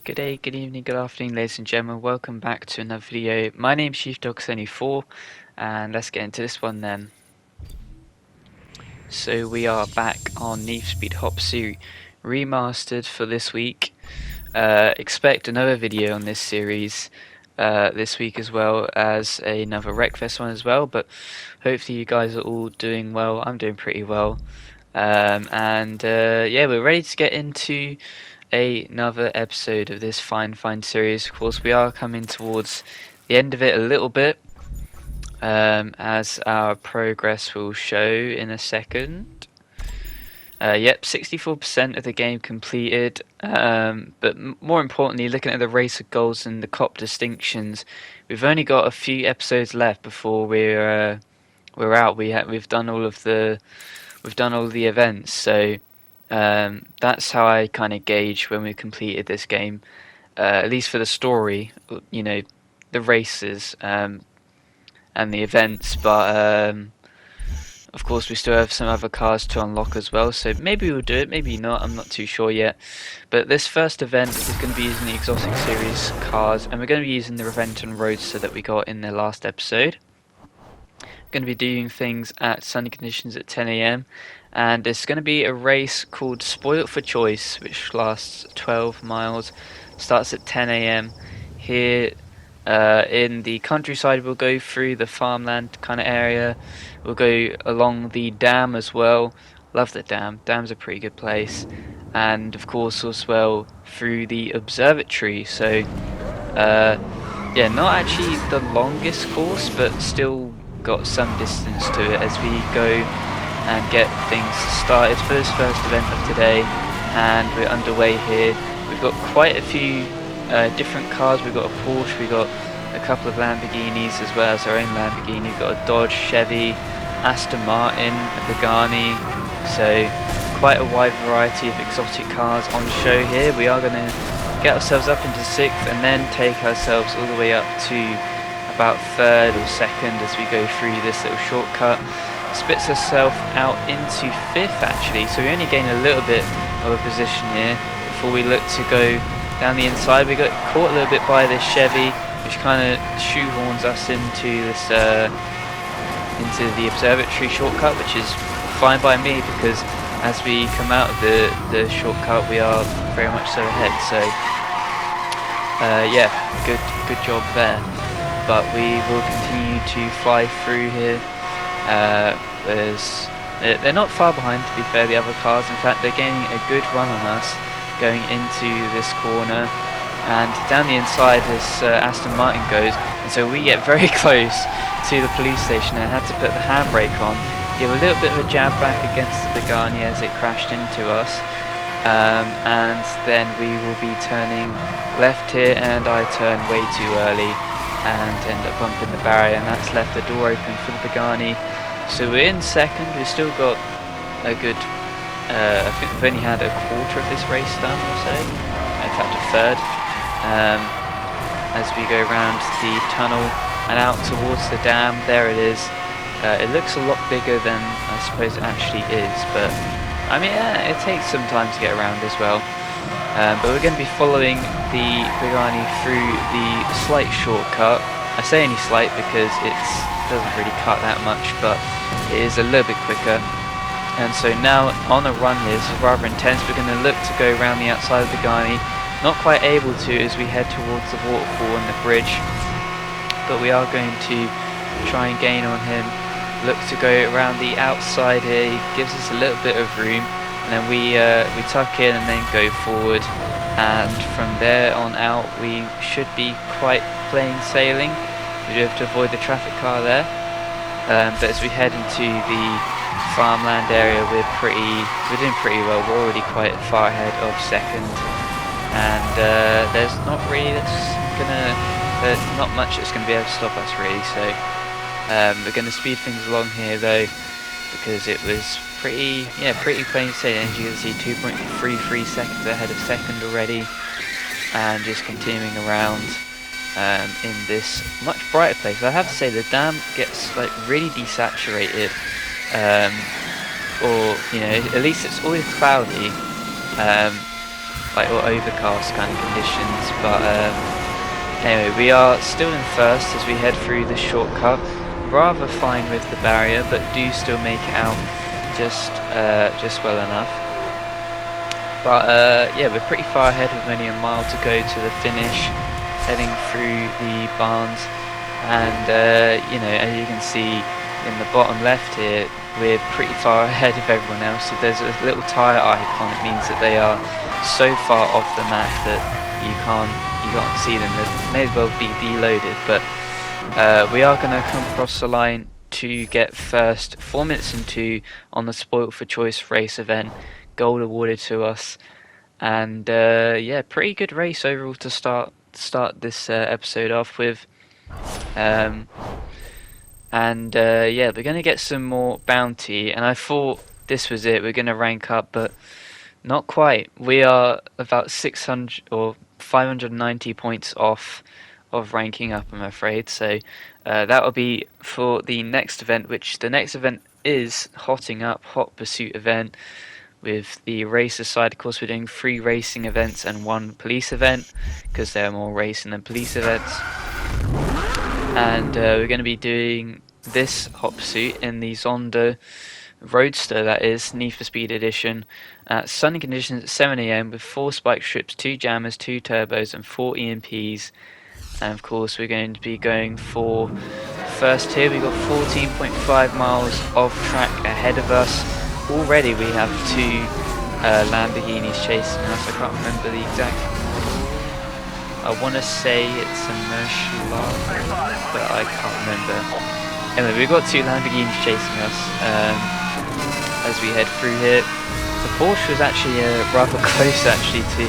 Good day, good evening, good afternoon, ladies and gentlemen. Welcome back to another video. My name's Sheepdog74, and let's get into this one then. So we are back on Need for Speed Hop Suit Remastered for this week. Expect another video on this series this week, as well as another Wreckfest one as well. But hopefully you guys are all doing well. I'm doing pretty well. Yeah, we're ready to get into another episode of this fine series. Of course, we are coming towards the end of it a little bit, as our progress will show in a second. Yep, 64% of the game completed, but more importantly, looking at the race of goals and the cop distinctions, we've only got a few episodes left before we're out. We've done all of the events, so that's how I kind of gauge when we completed this game, at least for the story, the races and the events. But of course, we still have some other cars to unlock as well, so maybe we'll do it, maybe not, I'm not too sure yet. But this first event is going to be using the Exotic Series cars, and we're going to be using the Reventon Roadster that we got in the last episode. Going to be doing things at sunny conditions at 10 AM, and it's going to be a race called Spoilt for Choice, which lasts 12 miles, starts at 10 AM. Here in the countryside, we'll go through the farmland kind of area, we'll go along the dam as well. Love the dam's a pretty good place, and of course as well through the observatory. So yeah, not actually the longest course, but still got some distance to it as we go and get things started for this first event of today. And we're underway here. We've got quite a few different cars. We've got a Porsche, we've got a couple of Lamborghinis as well as our own Lamborghini. We've got a Dodge, Chevy, Aston Martin, a Pagani. So quite a wide variety of exotic cars on show here. We are going to get ourselves up into 6th and then take ourselves all the way up to about 3rd or 2nd as we go through this little shortcut. Splits herself out into 5th actually, so we only gain a little bit of a position here before we look to go down the inside. We got caught a little bit by this Chevy, which kind of shoehorns us into this into the observatory shortcut, which is fine by me because as we come out of the shortcut we are very much so ahead. So yeah, good job there. But we will continue to fly through here. They're not far behind, to be fair, the other cars. In fact, they're gaining a good run on us going into this corner. And down the inside this Aston Martin goes, and so we get very close to the police station. I had to put the handbrake on, give a little bit of a jab back against the Pagani as it crashed into us. And then we will be turning left here, and I turn way too early and end up bumping the barrier, and that's left the door open for the Pagani. So we're in 2nd. We've still got a good I think we've only had a quarter of this race done or so, in fact a 3rd, as we go around the tunnel and out towards the dam. There it is. It looks a lot bigger than I suppose it actually is, but I mean it takes some time to get around as well. But we're going to be following the Pagani through the slight shortcut. I say only slight because it doesn't really cut that much, but it is a little bit quicker. And so now on a run here, this is rather intense. We're going to look to go around the outside of the Pagani. Not quite able to as we head towards the waterfall and the bridge, but we are going to try and gain on him. Look to go around the outside here. He gives us a little bit of room. And then we tuck in and then go forward, and from there on out we should be quite plain sailing. We do have to avoid the traffic car there, but as we head into the farmland area we're doing pretty well. We're already quite far ahead of 2nd, and there's not much that's gonna be able to stop us really. So we're gonna speed things along here though, because it was pretty plain sailing. As you can see, 2.33 seconds ahead of 2nd already, and just continuing around in this much brighter place. I have to say the dam gets like really desaturated, or at least it's always cloudy, like, or overcast kind of conditions. But anyway, we are still in first as we head through the shortcut. Rather fine with the barrier, but do still make it out just well enough. But yeah, we're pretty far ahead with only a mile to go to the finish, heading through the barns, and you know, as you can see in the bottom left here, we're pretty far ahead of everyone else. If there's a little tyre icon, it means that they are so far off the map that you can't see them. They may as well be deloaded, but we are going to come across the line to get first 4 minutes and 2 on the Spoiled for Choice race event. Gold awarded to us, and yeah, pretty good race overall to start this episode off with. And yeah, we're going to get some more bounty, and I thought this was it, we're going to rank up, but not quite. We are about 600 or 590 points off of ranking up, I'm afraid. So that will be for the next event, which the next event is Hotting Up, Hot Pursuit event. With the racer side, of course, we're doing 3 racing events and 1 police event, because there are more racing than police events. And we're going to be doing this Hot Pursuit in the Zonda Roadster, that is, Need for Speed Edition, sunny conditions at 7 AM with 4 spike strips, 2 jammers, 2 turbos and 4 EMPs. And of course we're going to be going for first here. We've got 14.5 miles of track ahead of us. Already we have 2 Lamborghinis chasing us. I can't remember the exact. I want to say it's a Murcielago, but I can't remember. Anyway, we've got 2 Lamborghinis chasing us as we head through here. The Porsche was actually rather close actually to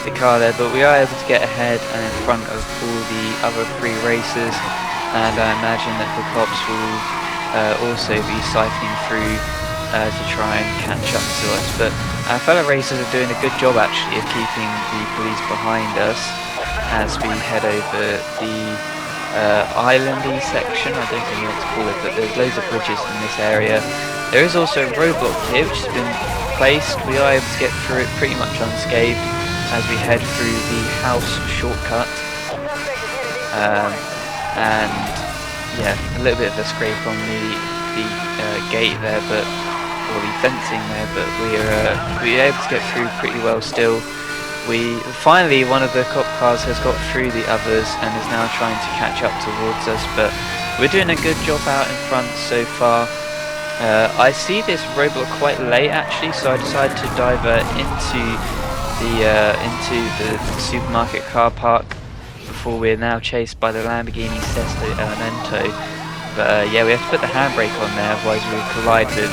the car there, but we are able to get ahead and in front of all the other 3 racers, and I imagine that the cops will also be cycling through to try and catch up to us. But our fellow racers are doing a good job actually of keeping the police behind us as we head over the islandy section. I don't know what to call it, but there's loads of bridges in this area. There is also a roadblock here which has been placed. We are able to get through it pretty much unscathed as we head through the house shortcut. And yeah, a little bit of a scrape on the gate there, or the fencing there, but we're able to get through pretty well still. We finally, one of the cop cars has got through the others and is now trying to catch up towards us, but we're doing a good job out in front so far. I see this roadblock quite late actually, so I decided to divert into the supermarket car park before we're now chased by the Lamborghini Sesto Elemento. But yeah, we have to put the handbrake on there, otherwise we would collide with,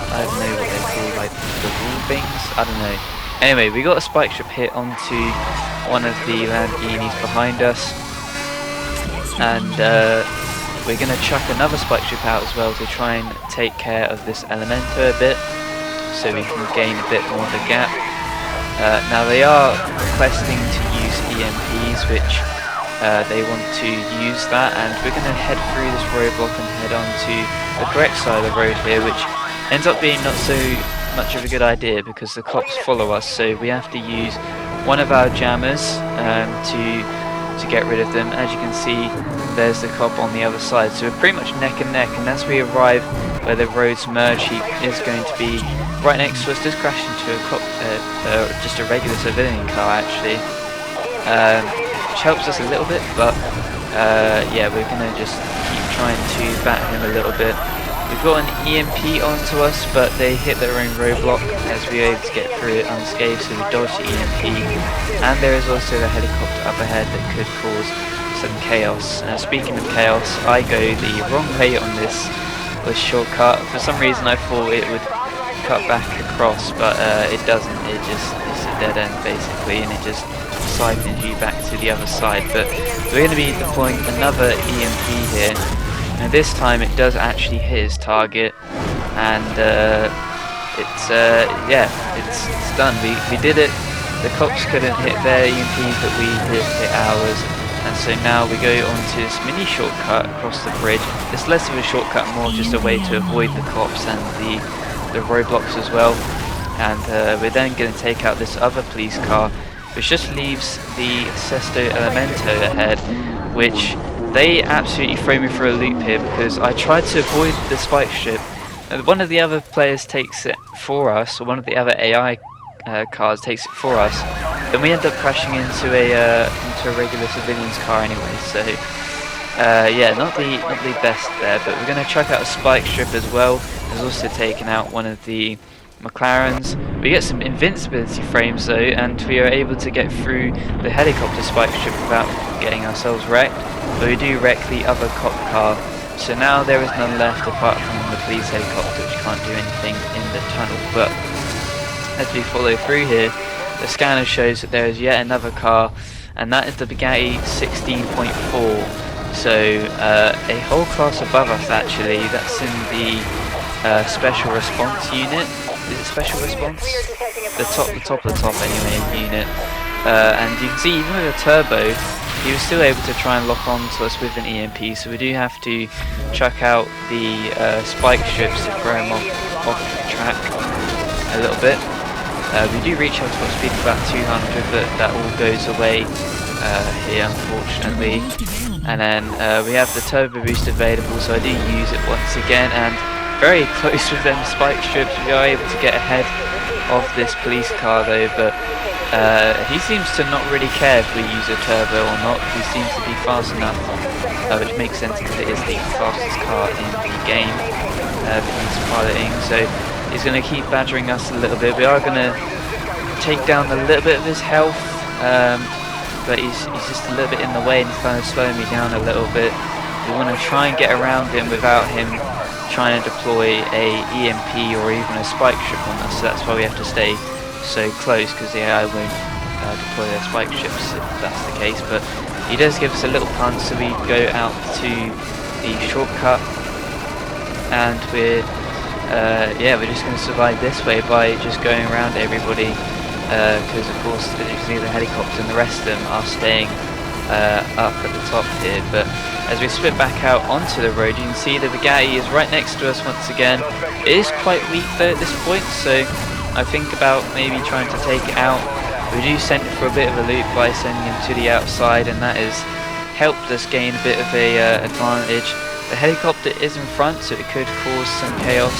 I don't know what they're called, like the wall things? I don't know. Anyway, we got a spike strip hit onto one of the Lamborghinis behind us, and we're going to chuck another spike strip out as well to try and take care of this Elemento a bit, so we can gain a bit more of a gap. Now they are requesting to use EMPs, which they want to use that, and we're going to head through this roadblock and head on to the correct side of the road here, which ends up being not so much of a good idea because the cops follow us, so we have to use one of our jammers to get rid of them. As you can see, there's the cop on the other side, so we're pretty much neck and neck, and as we arrive where the roads merge, he is going to be right next to us. Just crashed into a cop, just a regular civilian car actually, which helps us a little bit, but yeah, we're going to just keep trying to bat him a little bit. We've got an EMP onto us, but they hit their own roadblock as we were able to get through it unscathed, so we dodged the EMP. And there is also the helicopter up ahead that could cause some chaos. Speaking of chaos, I go the wrong way on this shortcut. For some reason I thought it would cut back across, but it doesn't. It's a dead end basically, and it just siphons you back to the other side. But we're going to be deploying another EMP here. And this time it does actually hit his target, and it's done. We did it. The cops couldn't hit their EMPs, but we did hit ours. And so now we go onto this mini shortcut across the bridge. It's less of a shortcut, more just a way to avoid the cops and the roadblocks as well. and we're then going to take out this other police car, which just leaves the Sesto Elemento ahead, which they absolutely throw me for a loop here because I tried to avoid the spike strip. One of the other players takes it for us, or one of the other AI cars takes it for us. Then we end up crashing into a regular civilian's car anyway. So yeah, not the best there. But we're going to chuck out a spike strip as well. There's also taken out one of the McLarens. We get some invincibility frames though, and we are able to get through the helicopter spike strip without getting ourselves wrecked. But we do wreck the other cop car. So now there is none left apart from the police helicopter, which can't do anything in the tunnel. But as we follow through here, the scanner shows that there is yet another car, and that is the Bugatti 16.4. So a whole class above us actually. That's in the special response unit. Is it special response? The top of the top anyway unit. And you can see even with a turbo, he was still able to try and lock on to us with an EMP, so we do have to chuck out the spike strips to throw him off track a little bit. We do reach our top speed of about 200, but that all goes away here unfortunately. And then we have the turbo boost available, so I do use it once again, and very close with them spike strips. We are able to get ahead of this police car though, but he seems to not really care if we use a turbo or not. He seems to be fast enough, which makes sense because it is the fastest car in the game for he's piloting. So he's going to keep badgering us a little bit. We are going to take down a little bit of his health, but he's just a little bit in the way and he's kind of slowing me down a little bit. We want to try and get around him without him trying to deploy a EMP or even a spike strip on us. So that's why we have to stay so close, because the AI won't deploy their spike strips if that's the case. But he does give us a little punt, so we go out to the shortcut, and we're just going to survive this way by just going around everybody, because of course as you can see the helicopter and the rest of them are staying up at the top here. But as we split back out onto the road, you can see the Bugatti is right next to us once again. It is quite weak though at this point, so I think about maybe trying to take it out. We do send it for a bit of a loop by sending him to the outside, and that has helped us gain a bit of a advantage. The helicopter is in front, so it could cause some chaos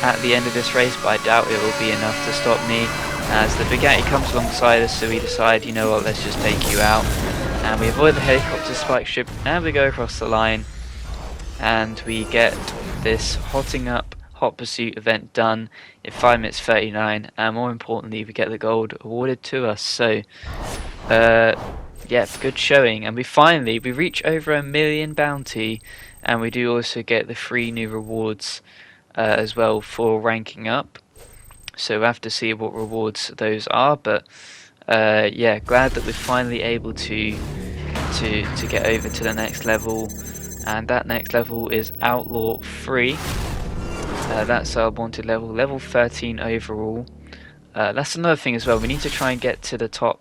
at the end of this race, but I doubt it will be enough to stop me, as the Bugatti comes alongside us. So we decide, you know what, let's just take you out, and we avoid the helicopter spike strip, and we go across the line, and we get this hotting up hot pursuit event done in 5 minutes 39, and more importantly we get the gold awarded to us. So yeah, good showing, and we reach over 1 million bounty, and we do also get the 3 new rewards as well for ranking up. So we'll have to see what rewards those are, but yeah, glad that we're finally able to get over to the next level, and that next level is Outlaw 3. That's our wanted level, level 13 overall. That's another thing as well, we need to try and get to the top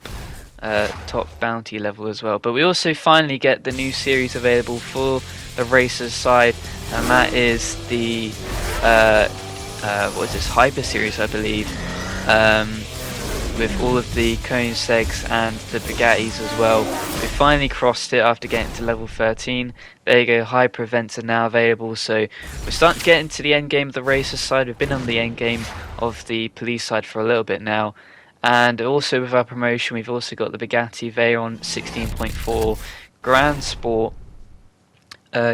bounty level as well. But we also finally get the new series available for the racers side, and that is the what is this, Hyper series I believe, with all of the Koenigsegg's and the Bugattis as well. We finally crossed it after getting to level 13. There you go, Hyper events are now available, so we're starting to get into the end game of the racer side. We've been on the end game of the police side for a little bit now, and also with our promotion we've also got the Bugatti Veyron 16.4 Grand Sport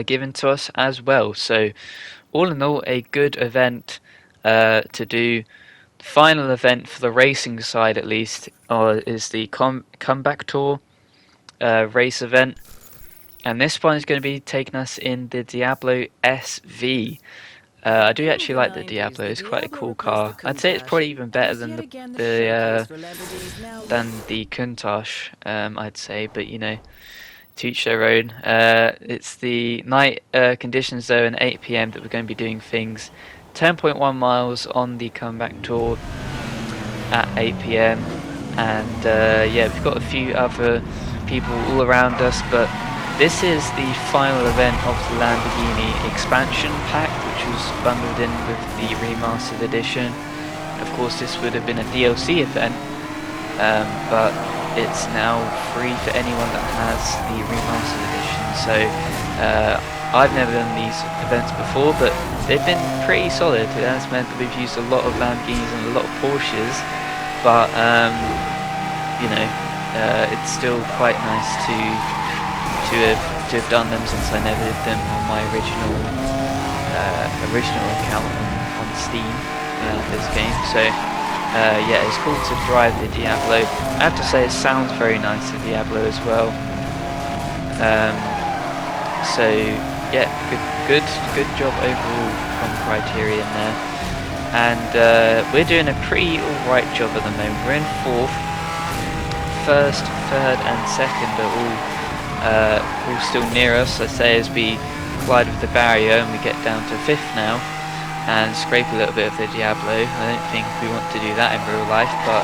given to us as well. So all in all, a good event to do. The final event for the racing side at least is the comeback tour race event, and this one is going to be taking us in the Diablo SV. I do actually like the Diablo, it's quite a cool car. I'd say it's probably even better than the Countach, I'd say, but you know, to each their own. It's the night conditions though, and 8 PM that we're going to be doing things. 10.1 miles on the comeback tour at 8 PM, and yeah, we've got a few other people all around us, but this is the final event of the Lamborghini expansion pack, which was bundled in with the remastered edition. Of course, this would have been a DLC event, but it's now free for anyone that has the Remastered edition. So I've never done these events before, but they've been pretty solid. It has meant that we've used a lot of Lamborghinis and a lot of Porsches, but you know, it's still quite nice to have done them, since I never did them on my original account on Steam, this game. So yeah, it's cool to drive the Diablo. I have to say, it sounds very nice, the Diablo, as well. So yeah, good job overall from Criterion there. And we're doing a pretty alright job at the moment. We're in 4th. First, 3rd and 2nd are all still near us, I say, as we collide with the barrier and we get down to 5th now and scrape a little bit of the Diablo. I don't think we want to do that in real life, but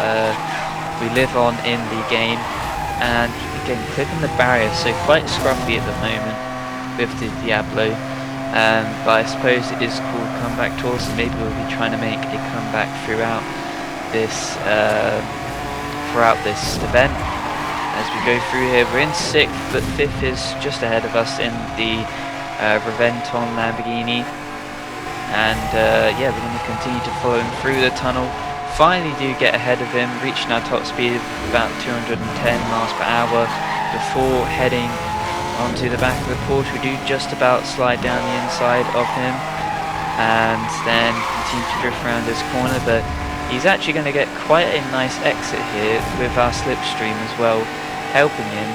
we live on in the game. And again, clipping the barrier, so quite scruffy at the moment with the Diablo, but I suppose it is cool comeback tours, and maybe we'll be trying to make a comeback throughout this event. As we go through here, we're in 6th, but 5th is just ahead of us in the Reventon Lamborghini. And yeah, we're going to continue to follow him through the tunnel. Finally do get ahead of him, reaching our top speed of about 210 miles per hour before heading onto the back of the Porsche. We do just about slide down the inside of him and then continue to drift around this corner, but he's actually going to get quite a nice exit here with our slipstream as well helping him.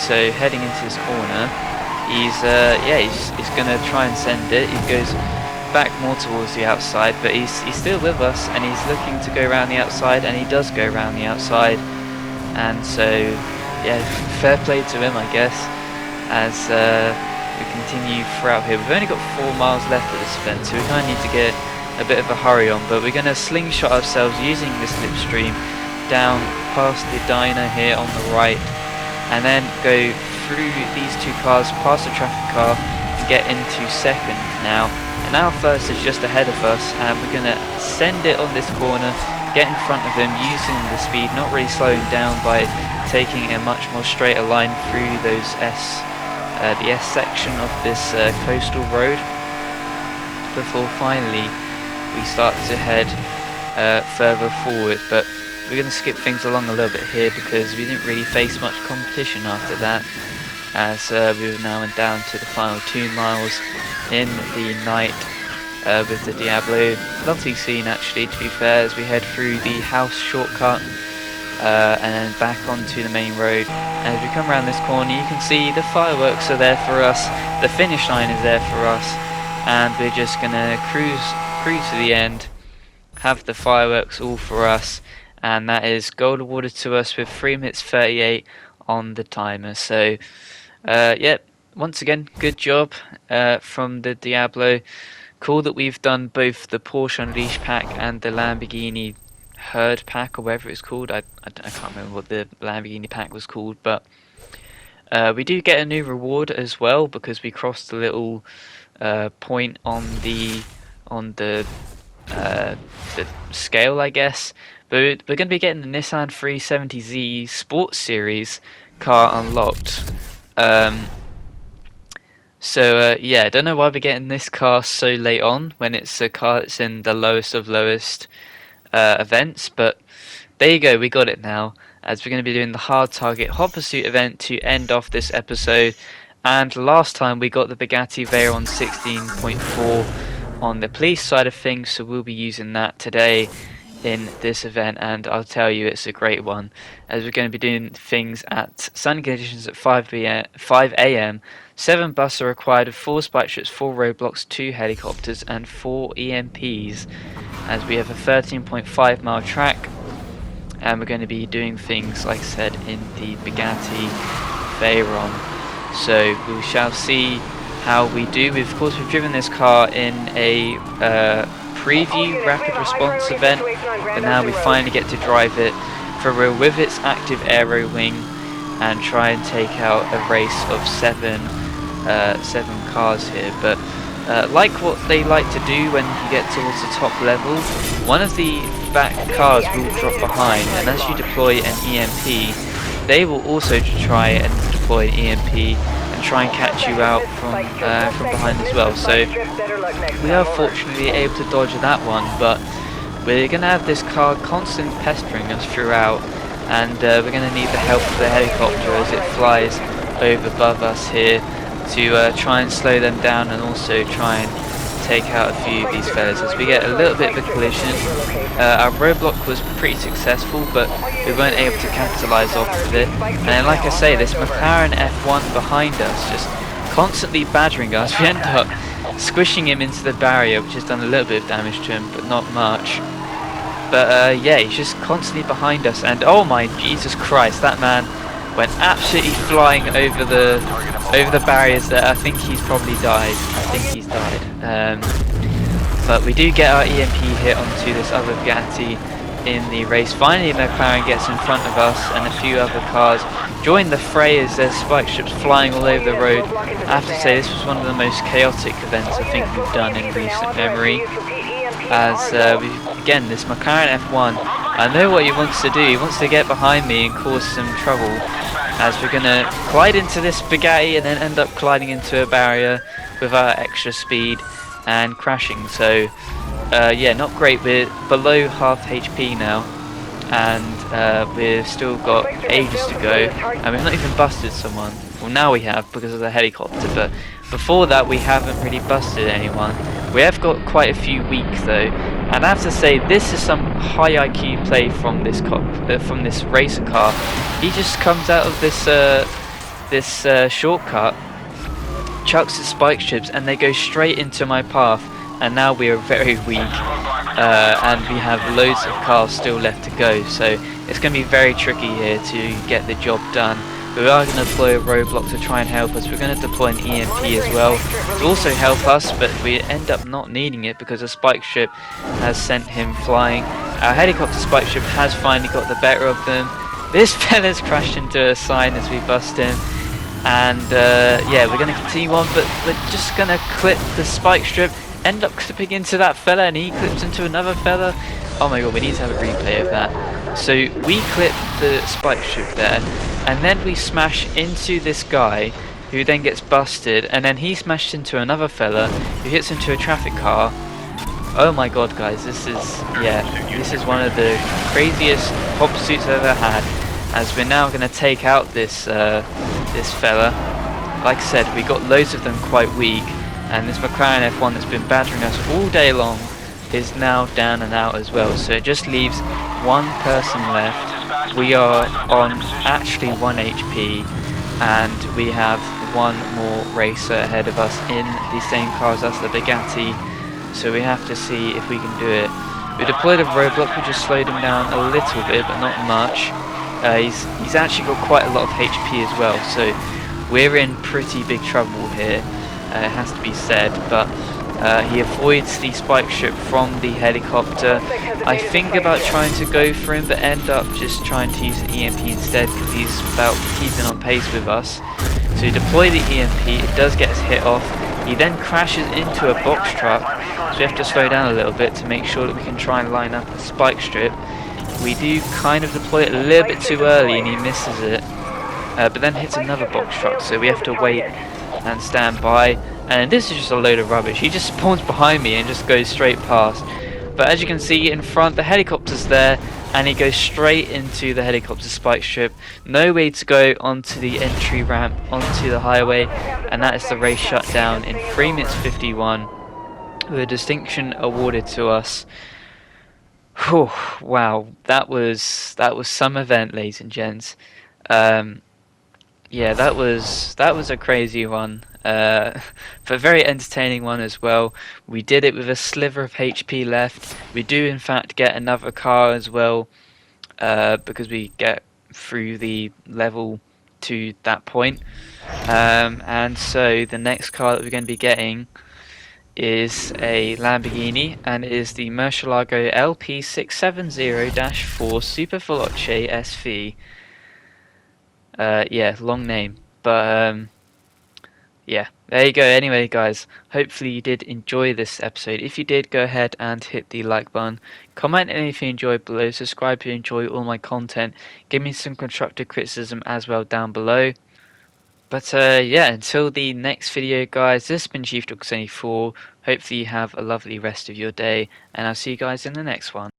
So heading into this corner, he's going to try and send it. He goes back more towards the outside, but he's still with us, and he's looking to go around the outside, and he does go around the outside. And so yeah, fair play to him, I guess, as we continue throughout here. We've only got 4 miles left of this event, so we kind of need to get a bit of a hurry on, but we're going to slingshot ourselves using this slipstream down past the diner here on the right, and then go through these 2 cars, past the traffic car, and get into 2nd now. And our 1st is just ahead of us, and we're going to send it on this corner, get in front of him using the speed, not really slowing down by taking a much more straighter line through those the S section of this coastal road, before finally we start to head further forward. But we're going to skip things along a little bit here because we didn't really face much competition after that, as we were now down to the final 2 miles in the night with the Diablo. Lovely scene, actually, to be fair, as we head through the house shortcut and then back onto the main road. And as we come around this corner, you can see the fireworks are there for us, the finish line is there for us, and we're just going to cruise to the end, have the fireworks all for us, and that is gold awarded to us with 3 minutes 38 on the timer. So yep, once again, good job from the Diablo. Cool that we've done both the Porsche Unleashed pack and the Lamborghini Herd pack, or whatever it's called. I can't remember what the Lamborghini pack was called, but we do get a new reward as well because we crossed the little point on the scale, I guess. But we're going to be getting the Nissan 370Z Sports Series car unlocked. So yeah, I don't know why we're getting this car so late on when it's a car that's in the lowest of lowest events, but there you go, we got it now, as we're going to be doing the Hard Target Hot Pursuit event to end off this episode. And last time we got the Bugatti Veyron 16.4 on the police side of things, so we'll be using that today in this event, and I'll tell you, it's a great one, as we're going to be doing things at sunny conditions at 5 AM. 7 buses are required with 4 spike strips, 4 roadblocks, 2 helicopters and 4 EMPs, as we have a 13.5 mile track, and we're going to be doing things, like I said, in the Bugatti Veyron. So we shall see how we do. Of course, we've driven this car in a preview rapid response event, but now we finally get to drive it for real with its active aero wing and try and take out a race of 7 cars here. But like what they like to do when you get towards the top level, one of the back cars will drop behind, and as you deploy an EMP, they will also try and deploy an EMP and try and catch you out from behind as well. So we are fortunately able to dodge that one, but we're going to have this car constantly pestering us throughout, and we're going to need the help of the helicopter as it flies over above us here to try and slow them down and also try and take out a few of these fellas as we get a little bit of a collision. Our roadblock was pretty successful, but we weren't able to capitalise off of it. And then, like I say, this McLaren F1 behind us just constantly badgering us. We end up squishing him into the barrier, which has done a little bit of damage to him, but not much. But yeah, he's just constantly behind us, and oh my Jesus Christ, that man went absolutely flying over the barriers there. I think he's probably died. But we do get our EMP hit onto this other Bugatti in the race. Finally, McLaren gets in front of us, and a few other cars join the fray as there's spike strips flying all over the road. I have to say, this was one of the most chaotic events I think we've done in recent memory. As again, this McLaren F1, I know what he wants to do. He wants to get behind me and cause some trouble, as we're going to collide into this Bugatti and then end up colliding into a barrier with our extra speed and crashing. So yeah, not great. We're below half HP now, and we've still got ages to go, and we've not even busted someone. Well, now we have because of the helicopter, but before that we haven't really busted anyone. We have got quite a few weak though, and I have to say, this is some high IQ play from this from this racer car. He just comes out of this shortcut, chucks his spike strips, and they go straight into my path. And now we are very weak, and we have loads of cars still left to go. So it's going to be very tricky here to get the job done. We are going to deploy a roadblock to try and help us. We're going to deploy an EMP as well to also help us, but we end up not needing it because a spike strip has sent him flying. Our helicopter spike strip has finally got the better of them. This fella's crashed into a sign as we bust him, and yeah, we're going to continue on, but we're just going to clip the spike strip, end up clipping into that fella, and he clips into another fella. Oh my god, we need to have a replay of that. So we clip the spike strip there, and then we smash into this guy who then gets busted, and then he smashed into another fella who hits into a traffic car. Oh my god, guys, this is one of the craziest hop pursuits I've ever had, as we're now going to take out this this fella. Like I said, we got loads of them quite weak, and this McLaren F1 that's been battering us all day long is now down and out as well. So it just leaves one person left. We are on actually 1 HP, and we have one more racer ahead of us in the same car as us, the Bugatti. So we have to see if we can do it. We deployed a roadblock, we just slowed him down a little bit, but not much. He's actually got quite a lot of HP as well, so we're in pretty big trouble here, it has to be said. But he avoids the spike strip from the helicopter. I think about trying to go for him, but end up just trying to use an EMP instead because he's about keeping on pace with us. So we deploy the EMP, it does get us hit off. He then crashes into a box truck, so we have to slow down a little bit to make sure that we can try and line up a spike strip. We do kind of deploy it a little bit too early and he misses it, but then hits another box truck, so we have to wait and stand by. And this is just a load of rubbish. He just spawns behind me and just goes straight past. But as you can see in front, the helicopter's there, and he goes straight into the helicopter spike strip. No way to go onto the entry ramp onto the highway, and that is the race shut down in 3 minutes 51 with a distinction awarded to us. Whew, wow, that was some event, ladies and gents. Yeah, that was a crazy one, but a very entertaining one as well. We did it with a sliver of HP left. We do in fact get another car as well, because we get through the level to that point. And so the next car that we're going to be getting is a Lamborghini, and it is the Murcielago LP670-4 Super Veloce SV. Yeah, long name, but yeah, there you go. Anyway, guys, hopefully you did enjoy this episode. If you did, go ahead and hit the like button. Comment anything you enjoyed below. Subscribe if you enjoy all my content. Give me some constructive criticism as well down below. But yeah, until the next video, guys, this has been Chief Dog 74. Hopefully you have a lovely rest of your day, and I'll see you guys in the next one.